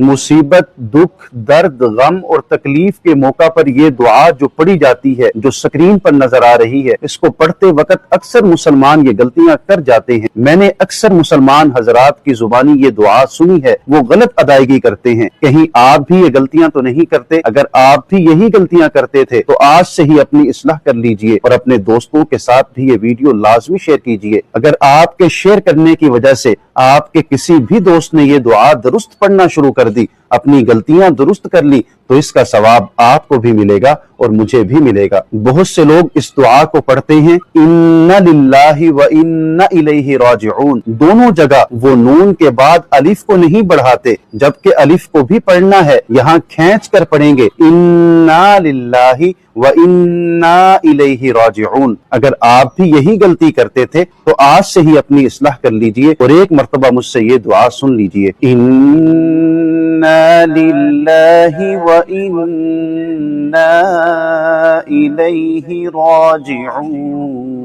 मुसीबत, दुख, दर्द, गम और तकलीफ के मौका पर ये दुआ जो पढ़ी जाती है, जो स्क्रीन पर नजर आ रही है, इसको पढ़ते वक्त अक्सर मुसलमान ये गलतियां कर जाते हैं। मैंने अक्सर मुसलमान हजरात की जुबानी ये दुआ सुनी है, वो गलत अदायगी करते हैं। कहीं आप भी ये गलतियां तो नहीं करते? अगर आप भी यही गलतियां करते थे तो आज से ही अपनी इस्लाह कर लीजिए और अपने दोस्तों के साथ भी ये वीडियो लाजमी शेयर कीजिए। अगर आपके शेयर करने की वजह से आपके किसी भी दोस्त ने ये दुआ दुरुस्त पढ़ना शुरू कर दी, अपनी गलतियां दुरुस्त कर ली, तो इसका सवाब आपको भी मिलेगा और मुझे भी मिलेगा। बहुत से लोग इस दुआ को पढ़ते हैं, इन्ना लिल्लाहि व इन्ना इलैहि राजिऊन, दोनों जगह वो नून के बाद अलिफ को नहीं बढ़ाते, जबकि अलिफ को भी पढ़ना है, यहाँ खींच कर पढ़ेंगे, इन्ना लिल्लाहि व इन्ना इलैहि राजिऊन। अगर आप भी यही गलती करते थे तो आज से ही अपनी इस्लाह कर लीजिए और एक मर्तबा मुझसे ये दुआ सुन लीजिए, इन्ना लिल्लाहि व इन्ना इलैहि राजिऊन।